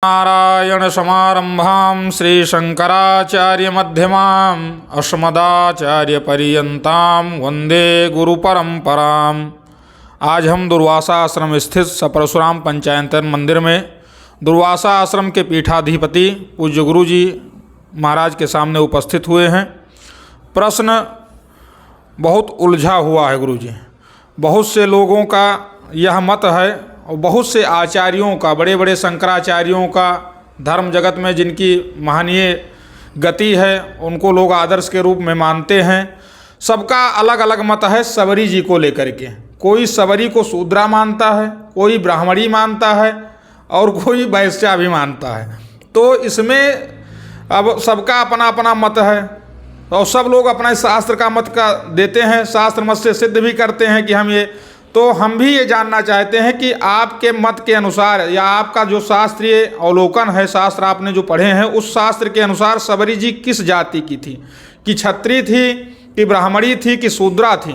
नारायण समारंभां श्रीशंकराचार्यमध्यमाम् अस्मदाचार्यपर्यन्तां वंदे गुरुपरंपराम्। आज हम दुर्वासा आश्रम स्थित सपरशुराम पंचायतन मंदिर में दुर्वासा आश्रम के पीठाधिपति पूज्य गुरु जी महाराज के सामने उपस्थित हुए हैं। प्रश्न बहुत उलझा हुआ है गुरु जी। बहुत से लोगों का यह मत है और बहुत से आचार्यों का, बड़े बड़े शंकराचार्यों का, धर्म जगत में जिनकी महनीय गति है उनको लोग आदर्श के रूप में मानते हैं। सबका अलग अलग मत है सबरी जी को लेकर के। कोई सबरी को शूद्रा मानता है, कोई ब्राह्मणी मानता है और कोई वैश्या भी मानता है। तो इसमें अब सबका अपना अपना मत है और सब लोग अपना शास्त्र का मत का देते हैं, शास्त्र मत से सिद्ध भी करते हैं कि हम ये। तो हम भी ये जानना चाहते हैं कि आपके मत के अनुसार या आपका जो शास्त्रीय अवलोकन है, शास्त्र आपने जो पढ़े हैं उस शास्त्र के अनुसार सबरी जी किस जाति की थी, कि क्षत्रिय थी, कि ब्राह्मणी थी, कि शूद्रा थी?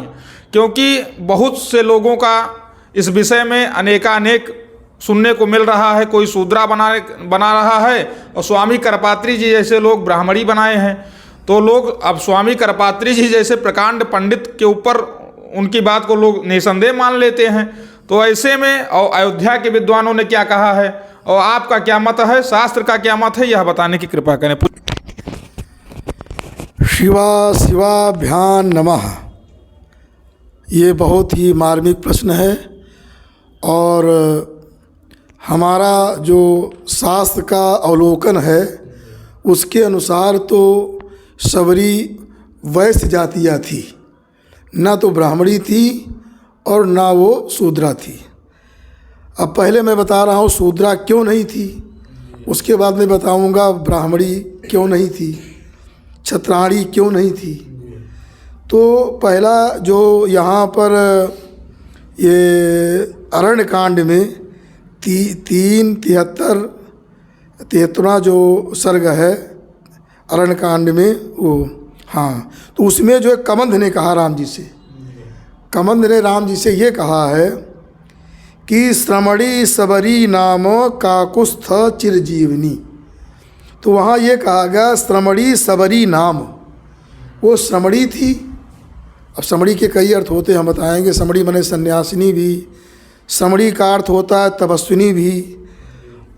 क्योंकि बहुत से लोगों का इस विषय में अनेकानेक सुनने को मिल रहा है। कोई शूद्रा बना रहा है और स्वामी करपात्री जी जैसे लोग ब्राह्मणी बनाए हैं। तो लोग अब स्वामी करपात्री जी जैसे प्रकांड पंडित के ऊपर उनकी बात को लोग निसंदेह मान लेते हैं। तो ऐसे में और अयोध्या के विद्वानों ने क्या कहा है और आपका क्या मत है, शास्त्र का क्या मत है, यह बताने की कृपा करें। शिवा शिवाभ्याम नमः। ये बहुत ही मार्मिक प्रश्न है और हमारा जो शास्त्र का अवलोकन है उसके अनुसार तो सबरी वैश्य जातिया थी, ना तो ब्राह्मणी थी और ना वो शूद्रा थी। अब पहले मैं बता रहा हूँ शूद्रा क्यों नहीं थी, उसके बाद मैं बताऊँगा ब्राह्मणी क्यों नहीं थी, क्षत्राणी क्यों नहीं थी। तो पहला जो यहाँ पर ये अरण्य कांड में 73वां जो सर्ग है अरण्य कांड में, वो हाँ, तो उसमें जो है कमंद ने कहा राम जी से, कमंद ने राम जी से ये कहा है कि श्रमणी सबरी नाम काकुस्थ चिरजीवनी। तो वहाँ ये कहा गया श्रमणी सबरी नाम, वो श्रमणी थी। अब श्रमणी के कई अर्थ होते हैं, हम बताएंगे। श्रमणी माने सन्यासिनी भी, श्रमणी का अर्थ होता है तपस्विनी भी,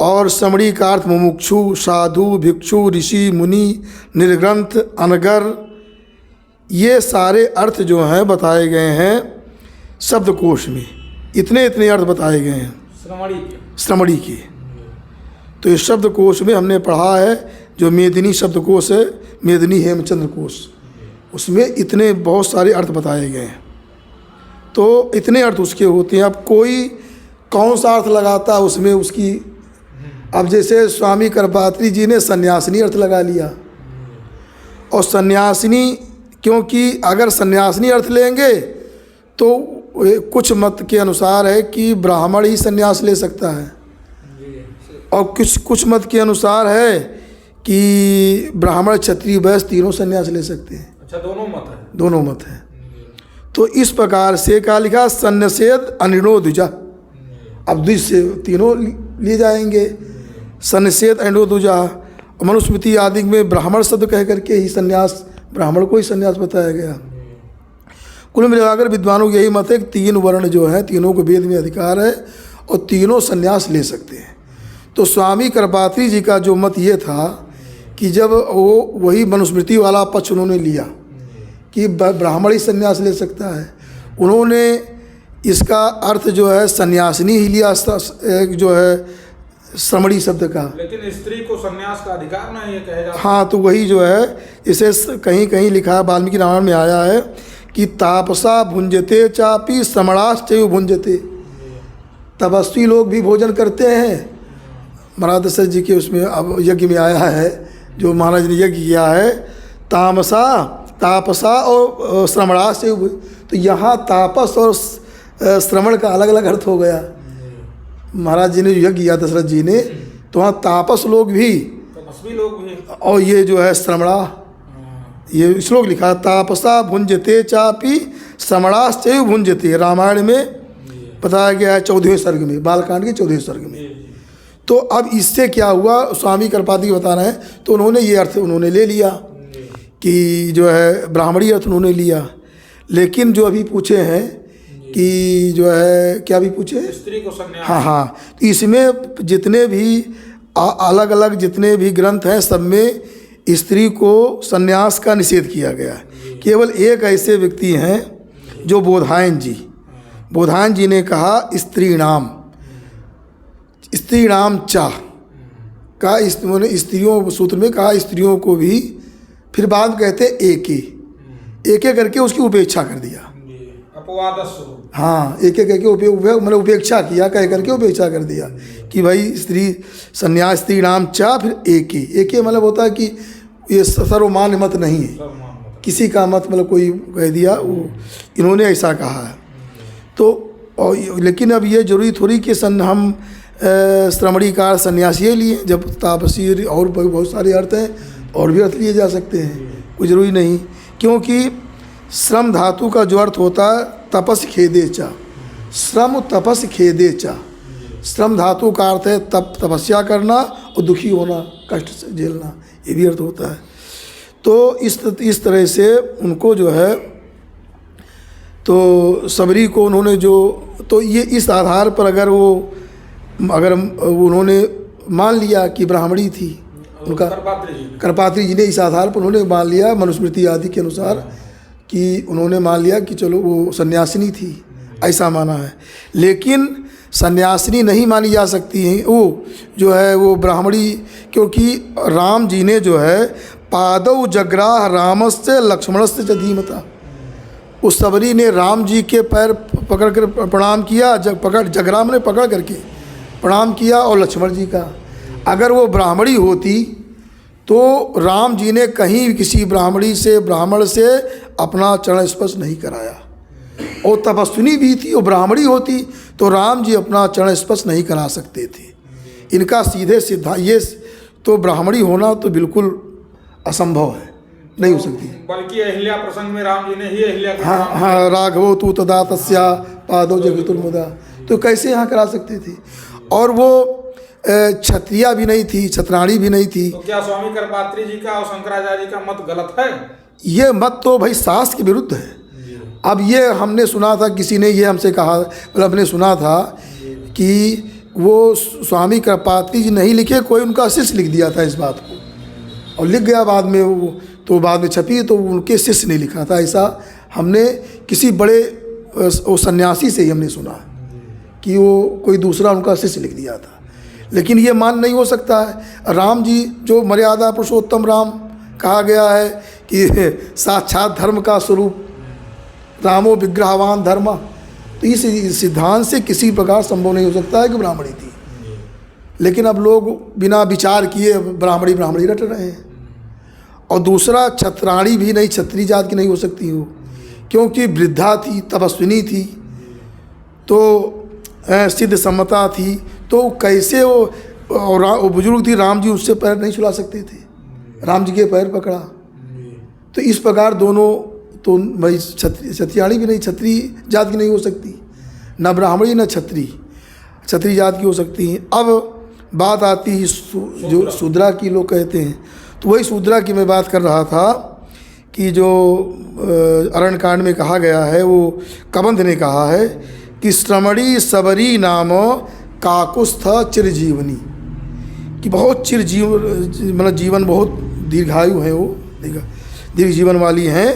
और श्रमणी का अर्थ मुमुक्षु, साधु, भिक्षु, ऋषि, मुनि, निर्ग्रंथ, अनगर, ये सारे अर्थ जो हैं बताए गए हैं शब्दकोश में। इतने अर्थ बताए गए हैं श्रमणी के। तो इस शब्दकोश में हमने पढ़ा है जो मेदिनी शब्दकोश है, मेदिनी हेमचंद्र कोश, उसमें इतने बहुत सारे अर्थ बताए गए हैं। तो इतने अर्थ उसके होते हैं। अब कोई कौन सा अर्थ लगाता है उसमें उसकी, अब जैसे स्वामी करपात्री जी ने सन्यासिनी अर्थ लगा लिया, और सन्यासिनी, क्योंकि अगर सन्यासिनी अर्थ लेंगे तो कुछ मत के अनुसार है कि ब्राह्मण ही सन्यास ले सकता है, और कुछ मत के अनुसार है कि ब्राह्मण, क्षत्रिय, वैश्य तीनों सन्यास ले सकते हैं। अच्छा, दोनों मत है? दोनों मत है। तो इस प्रकार से क्या लिखा, सन्नसेद अनिनो द्विजा। अब द्विज से तीनों लिए जाएंगे, सन्नसेद अनिनो द्विजा। मनुस्मृति आदि में ब्राह्मण शब्द कह करके ही सन्यास, ब्राह्मण को ही सन्यास बताया गया। कुल मिलाकर विद्वानों का यही मत है कि 3 वर्ण जो है, तीनों को वेद में अधिकार है और तीनों सन्यास ले सकते हैं। तो स्वामी करपात्री जी का जो मत ये था कि जब वो वही मनुस्मृति वाला पक्ष उन्होंने लिया कि ब्राह्मण ही सन्यास ले सकता है, उन्होंने इसका अर्थ जो है सन्यासिनी ही लिया, जो है श्रमणी शब्द का। लेकिन स्त्री को सन्यास का अधिकार नहीं है कहेगा। हाँ, तो वही जो है इसे कहीं कहीं लिखा है, वाल्मीकि रामायण में आया है कि तापसा भुंजते चापी श्रमणाश्चैव भुंजते। तपस्वी लोग भी भोजन करते हैं। महाराज दशरथ जी के उसमें अब यज्ञ में आया है, जो महाराज ने यज्ञ किया है, तापसा और श्रमणाश्चैव। तो यहाँ तापस और श्रमण का अलग अलग अर्थ हो गया। महाराज जी ने जो यज्ञ किया दशरथ जी ने, तो वहाँ तापस लोग भी, तपस्वी लोग भी, और ये जो है श्रमणा, ये श्लोक लिखा, तापसा भुंजते चापी श्रमणाश्चैव भुंजते। रामायण में बताया गया है 14वें सर्ग में, बालकांड के 14वें सर्ग में। तो अब इससे क्या हुआ, स्वामी कृपाति बता रहे हैं, तो उन्होंने ये अर्थ उन्होंने ले लिया कि जो है ब्राह्मणी अर्थ उन्होंने लिया। लेकिन जो अभी पूछे हैं कि जो है क्या भी पूछे, स्त्री को संन्यास। हाँ हाँ, तो इसमें जितने भी अलग अलग जितने भी ग्रंथ हैं सब में स्त्री को संन्यास का निषेध किया गया है। केवल एक ऐसे व्यक्ति हैं जो बोधायन जी ने कहा स्त्री नाम चा का, उन्होंने स्त्रियों सूत्र में कहा स्त्रियों को भी, फिर बाद में कहते एक करके उसकी उपेक्षा कर दिया। हाँ, एक करके मतलब उपेक्षा किया, कह करके उपेक्षा कर दिया कि भाई स्त्री संन्यास स्त्री नाम चा, फिर एक मतलब होता है कि ये सर्वमान्य मत नहीं है, किसी का मत मतलब कोई कह दिया, वो इन्होंने ऐसा कहा है। तो लेकिन अब ये जरूरी थोड़ी कि हम श्रमणीकार सन्यासी लिए, जब तापसी और बहुत सारे अर्थ हैं और भी अर्थ लिए जा सकते हैं, कोई ज़रूरी नहीं। क्योंकि श्रम धातु का जो अर्थ होता है तपस खेदे चा, श्रम तपस खेदे चा, श्रम धातु का अर्थ है तपस्या करना और दुखी होना, कष्ट से झेलना, ये भी अर्थ होता है। तो इस तरह से उनको जो है, तो सबरी को उन्होंने जो, तो ये इस आधार पर अगर उन्होंने मान लिया कि ब्राह्मणी थी, उनका करपात्री जी ने इस आधार पर उन्होंने मान लिया मनुस्मृति आदि के अनुसार कि उन्होंने मान लिया कि चलो वो सन्यासिनी थी, ऐसा माना है। लेकिन सन्यासिनी नहीं मानी जा सकती है वो जो है वो ब्राह्मणी, क्योंकि राम जी ने जो है पादौ जग्राह रामस्य लक्ष्मणस्य च धीमता, उस सबरी ने राम जी के पैर पकड़ कर प्रणाम किया, जगराम ने पकड़ करके प्रणाम किया, और लक्ष्मण जी का। अगर वो ब्राह्मणी होती तो राम जी ने कहीं किसी ब्राह्मण से अपना चरण स्पर्श नहीं कराया, और तपस्विनी भी थी, वो ब्राह्मणी होती तो राम जी अपना चरण स्पर्श नहीं करा सकते थे। इनका सीधे सिद्धांत ये, तो ब्राह्मणी होना तो बिल्कुल असंभव है, नहीं हो सकती। बल्कि अहिल्या प्रसंग में राम जी ने ही अहिल्या को, हाँ, राघवो तू तदा तस्या पादो जगतुर्मुदा, तो कैसे यहाँ करा सकते थे। और वो क्षत्रिया भी नहीं थी, छत्राणी भी नहीं थी। तो क्या स्वामी करपात्री जी का और शंकराचार्य जी का मत गलत है? ये मत तो भाई शास्त्र के विरुद्ध है। अब ये हमने सुना था, किसी ने ये हमसे कहा, मतलब हमने सुना था कि वो स्वामी करपात्री जी नहीं लिखे, कोई उनका शिष्य लिख दिया था इस बात को, और लिख गया बाद में वो, तो बाद में छपी तो उनके शिष्य ने लिखा था। ऐसा हमने किसी बड़े वो सन्यासी से ही हमने सुना कि वो कोई दूसरा उनका शिष्य लिख दिया था। लेकिन ये मान नहीं हो सकता है। राम जी जो मर्यादा पुरुषोत्तम राम कहा गया है कि साक्षात धर्म का स्वरूप, रामो विग्रहवान धर्म, तो इस सिद्धांत से किसी प्रकार संभव नहीं हो सकता है कि ब्राह्मणी थी। लेकिन अब लोग बिना विचार किए ब्राह्मणी रट रहे हैं। और दूसरा, छत्राणी भी नहीं, क्षत्रिय जात की नहीं हो सकती हो, क्योंकि वृद्धा थी, तपस्विनी थी, तो सिद्ध सम्मता थी, तो कैसे वो बुजुर्ग थी, राम जी उससे पैर नहीं छुला सकते थे, राम जी के पैर पकड़ा। तो इस प्रकार दोनों, तो भाई क्षत्रियाणी भी नहीं, क्षत्रिय जात की नहीं हो सकती, न ब्राह्मणी न क्षत्रिय जात की हो सकती हैं। अब बात आती है जो शूद्रा की लोग कहते हैं, तो वही शूद्रा की मैं बात कर रहा था कि जो अरण्यकांड में कहा गया है, वो कबंध ने कहा है कि श्रमणी सबरी नाम काकुस्थ चिरजीवनी, कि बहुत मतलब जीवन बहुत दीर्घायु है, वो दीर्घ जीवन वाली हैं।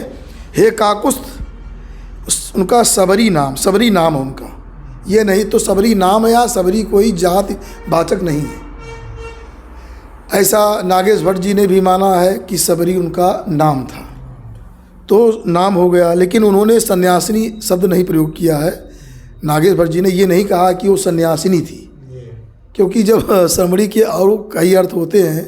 हे काकुस्थ, उनका सबरी नाम है उनका, ये नहीं तो सबरी नाम है, या सबरी कोई जाति वाचक नहीं है। ऐसा नागेश भट्ट जी ने भी माना है कि सबरी उनका नाम था, तो नाम हो गया। लेकिन उन्होंने सन्यासिनी शब्द नहीं प्रयोग किया है। नागेश भट्ट जी ने ये नहीं कहा कि वो सन्यासिनी थी, क्योंकि जब श्रमणी के और कई अर्थ होते हैं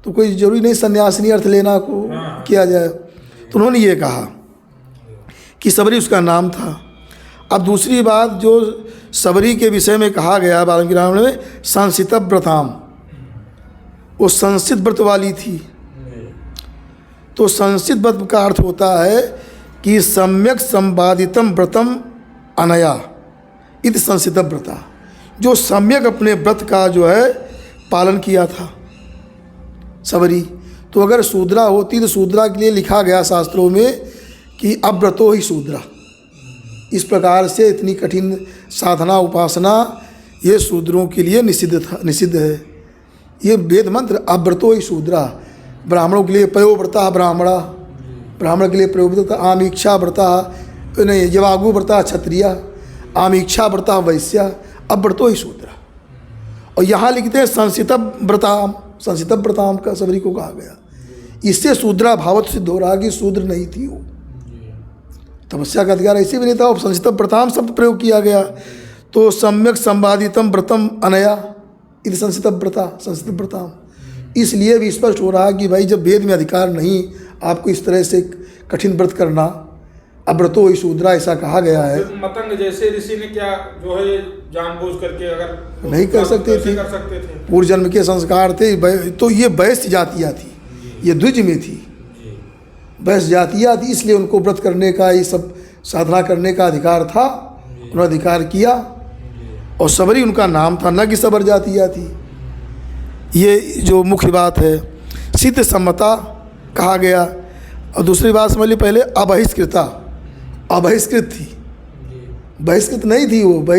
तो कोई जरूरी नहीं सन्यासिनी अर्थ लेना को किया जाए। तो उन्होंने ये कहा कि सबरी उसका नाम था। अब दूसरी बात जो सबरी के विषय में कहा गया वाल्मीकि रामायण में, संसित व्रताम, वो संसित व्रत वाली थी। तो संसित व्रत का अर्थ होता है कि सम्यक संपादितम व्रतम अनया इति संसित व्रता, जो सम्यक अपने व्रत का जो है पालन किया था सबरी। तो अगर शूद्रा होती तो शूद्रा के लिए लिखा गया शास्त्रों में कि अव्रतो ही शूद्रा। इस प्रकार से इतनी कठिन साधना उपासना ये शूद्रों के लिए निषिद्ध है। ये वेद मंत्र अव्रतो ही शूद्रा। ब्राह्मणों के लिए पयोव्रता ब्राह्मणा, ब्राह्मण के लिए पयोव्रता, आमीक्षा व्रता नहीं, यवागु व्रता क्षत्रिय, आमीक्षा व्रता वैश्या, अव्रतो ही शूद्रा। और यहाँ लिखते हैं संसितव व्रताम, संसितव व्रताम का सबरी को कहा गया। इससे शूद्रा भावत सिद्ध हो रहा कि शूद्र नहीं थी वो, तपस्या का अधिकार ऐसे भी नहीं था। और संसितव व्रताम शब्द प्रयोग किया गया। तो सम्यक संवादितम व्रतम अनया इति संसितव व्रता, संसितव व्रताम। इसलिए भी स्पष्ट हो रहा कि भाई जब वेद में अधिकार नहीं आपको इस तरह से कठिन व्रत करना, अव्रतो ही शूद्रा ऐसा कहा गया है। मतंग जैसे ऋषि ने क्या जो है जानबूझ करके अगर नहीं कर सकते थे, पूर्व जन्म के संस्कार थे। तो ये वैश्य जातियाँ थी, ये द्विज में थी, वैश्य जातियाँ थी, इसलिए उनको व्रत करने का, ये सब साधना करने का अधिकार था। उन्होंने अधिकार किया और सबरी उनका नाम था, न कि सबर जातियाँ थी। ये जो मुख्य बात है। सिद्ध सम्मता कहा गया। और दूसरी बात समझ ली, पहले अबहिष्कृता, अबहिष्कृत थी, बहिष्कृत नहीं थी वो।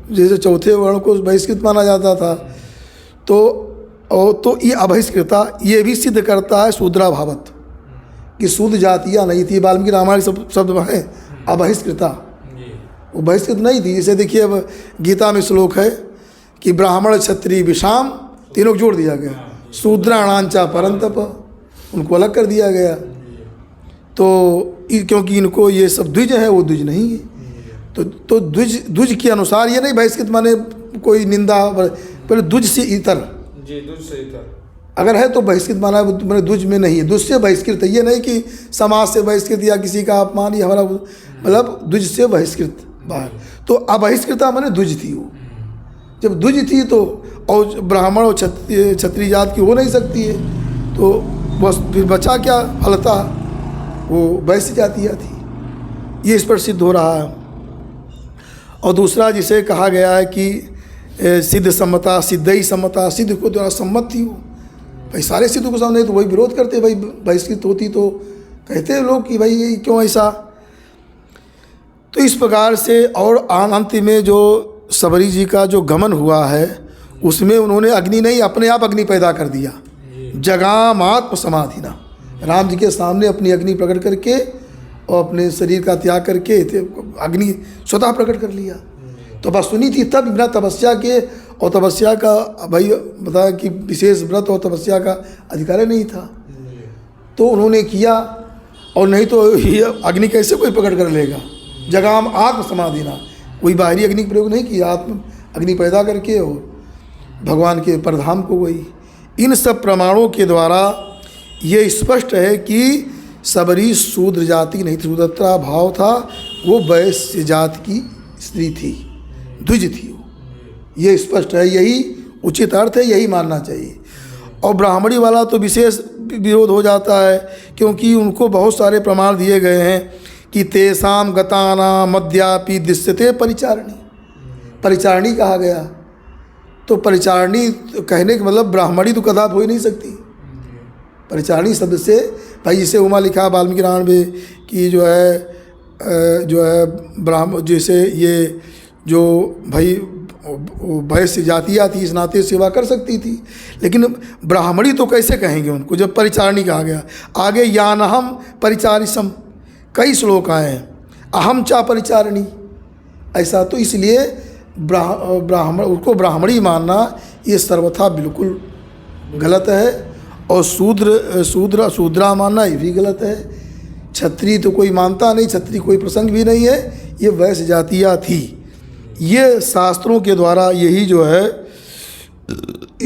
जैसे चौथे वर्ण को बहिष्कृत माना जाता था, तो ये अबहिष्कृता ये भी सिद्ध करता है शूद्रा भावत कि शूद्र जातियाँ नहीं थी। वाल्मीकि रामायण शब्द है अबहिष्कृता, वो बहिष्कृत नहीं थी। जैसे देखिए अब गीता में श्लोक है कि ब्राह्मण क्षत्रिय विषाम तीनों को जोड़ दिया गया, शूद्राणांचा परंतप उनको अलग कर दिया गया। तो क्योंकि इनको ये सब द्विज है, वो द्विज नहीं है। तो द्विज के अनुसार ये नहीं बहिष्कृत माने कोई निंदा, पर द्विज से इतर जी, द्विज से इतर अगर है तो बहिष्कृत माना मैंने द्विज में नहीं है। द्विज से बहिष्कृत है, ये नहीं कि समाज से बहिष्कृत या किसी का अपमान, ये हमारा मतलब द्विज से बहिष्कृत बाहर। तो अबहिष्कृता माने द्विज थी वो। जब द्विज थी तो और ब्राह्मण और क्षत्रिय जात की हो नहीं सकती है, तो बस फिर बचा क्या फलता, वो वैश्य जातियाँ थी। ये इस पर सिद्ध हो रहा है। और दूसरा जिसे कहा गया है कि सिद्ध सम्मता, सिद्ध ही सम्मता, सिद्ध को द्वारा सम्मत थी वो। भाई सारे सिद्ध को सामने तो वही विरोध करते, भाई बहिष्कृत होती तो कहते लोग कि भाई ये क्यों ऐसा। तो इस प्रकार से और अंत में जो सबरी जी का जो गमन हुआ है उसमें उन्होंने अग्नि नहीं, अपने आप अग्नि पैदा कर दिया। जगाम आत्म समाधिना, राम जी के सामने अपनी अग्नि प्रकट करके और अपने शरीर का त्याग करके अग्नि स्वतः प्रकट कर लिया। तो बस सुनी थी तब बिना तपस्या के, और तपस्या का भाई बताया कि विशेष व्रत और तपस्या का अधिकार नहीं था, तो उन्होंने किया। और नहीं तो ये अग्नि कैसे कोई प्रकट कर लेगा। जगाम आत्म समाधिना, कोई बाहरी अग्नि का प्रयोग नहीं किया, आत्म अग्नि पैदा करके और भगवान के परधाम को गई। इन सब प्रमाणों के द्वारा ये स्पष्ट है कि सबरी शूद्र जाति नहीं थी, शूद्रता भाव था, वो वैश्य जाति की स्त्री थी, द्विज थी वो। ये स्पष्ट है, यही उचित अर्थ है, यही मानना चाहिए। और ब्राह्मणी वाला तो विशेष विरोध हो जाता है, क्योंकि उनको बहुत सारे प्रमाण दिए गए हैं कि तेसाम गताना मद्यापि दृश्यते परिचारणी, परिचारणी कहा गया। तो परिचारणी कहने का मतलब ब्राह्मणी तो कदाप हो ही नहीं सकती। परिचारणी शब्द से भाई जिसे उमा लिखा वाल्मीकि रामायण में कि जो है ब्राह्मण, जैसे ये जो भाई वैश्य जातियाँ थी इस नाते सेवा कर सकती थी, लेकिन ब्राह्मणी तो कैसे कहेंगे उनको जब परिचारणी कहा गया। आगे यानहम परिचारिसम कई श्लोक आए हैं, अहम चा परिचारणी ऐसा। तो इसलिए ब्राह्मण उसको ब्राह्मणी मानना ये सर्वथा बिल्कुल गलत है। और शूद्रा मानना ये भी गलत है। क्षत्रिय तो कोई मानता नहीं, क्षत्रिय कोई प्रसंग भी नहीं है, ये वैश्य जातियाँ थी। ये शास्त्रों के द्वारा यही जो है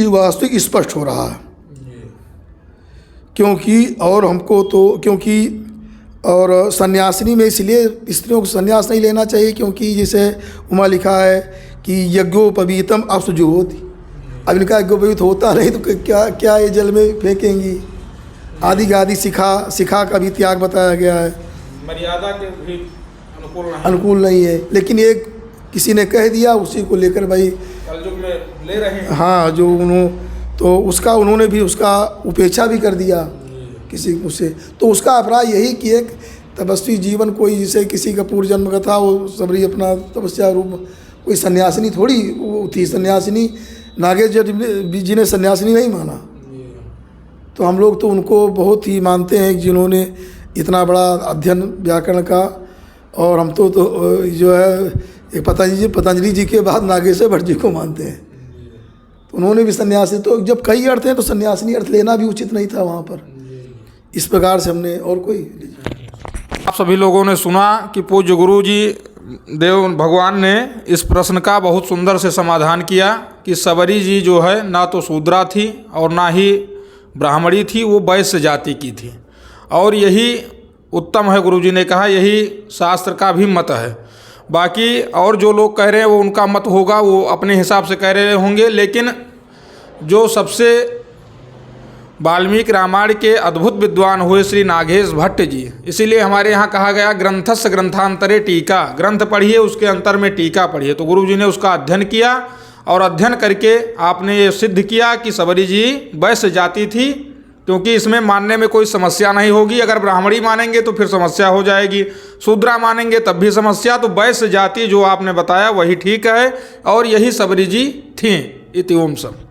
वास्तविक स्पष्ट हो रहा है। क्योंकि और हमको तो क्योंकि और सन्यासिनी में इसलिए स्त्रियों को संन्यास नहीं लेना चाहिए, क्योंकि जैसे उमा लिखा है कि यज्ञोपवीतम अपसुजुहोति। अब इनका यज्ञोपवीत होता नहीं तो क्या ये जल में फेंकेंगी। आदि का आदि शिखा का भी त्याग बताया गया है, मर्यादा के भी अनुकूल नहीं है। लेकिन एक किसी ने कह दिया, उसी को लेकर भाई कलयुग में ले रहे हैं। हाँ, जो उन्होंने तो उसका उन्होंने भी उसका उपेक्षा भी कर दिया किसी उसे। तो उसका अपराध यही कि एक तपस्वी जीवन, कोई जिसे किसी का पूर्व जन्म का था, वो सबरी अपना तपस्या रूप, कोई सन्यासिनी थोड़ी वो थी, सन्यासिनी नागेश्वर जी ने सन्यासिनी नहीं माना। तो हम लोग तो उनको बहुत ही मानते हैं जिन्होंने इतना बड़ा अध्ययन व्याकरण का, और हम तो जो है एक पतंजलि जी के बाद नागेश्वर भट्ट जी को मानते हैं। तो उन्होंने भी सन्यासी, तो जब कई अर्थ हैं तो सन्यासिनी अर्थ लेना भी उचित नहीं था वहाँ पर। इस प्रकार से हमने, और कोई आप सभी लोगों ने सुना कि पूज्य गुरु जी देव भगवान ने इस प्रश्न का बहुत सुंदर से समाधान किया कि सबरी जी जो है ना तो शूद्रा थी और ना ही ब्राह्मणी थी, वो वैश्य जाति की थी, और यही उत्तम है। गुरु जी ने कहा यही शास्त्र का भी मत है। बाकी और जो लोग कह रहे हैं वो उनका मत होगा, वो अपने हिसाब से कह रहे होंगे, लेकिन जो सबसे वाल्मीकि रामायण के अद्भुत विद्वान हुए श्री नागेश भट्ट जी, इसीलिए हमारे यहाँ कहा गया ग्रंथस्य ग्रंथांतरे टीका, ग्रंथ पढ़िए उसके अंतर में टीका पढ़िए। तो गुरु जी ने उसका अध्ययन किया और अध्ययन करके आपने ये सिद्ध किया कि सबरी जी वैश्य जाति थी, क्योंकि इसमें मानने में कोई समस्या नहीं होगी। अगर ब्राह्मणी मानेंगे तो फिर समस्या हो जाएगी, शूद्रा मानेंगे तब भी समस्या। तो वैश्य जाति जो आपने बताया वही ठीक है, और यही सबरी जी थीं। इति ओम सब।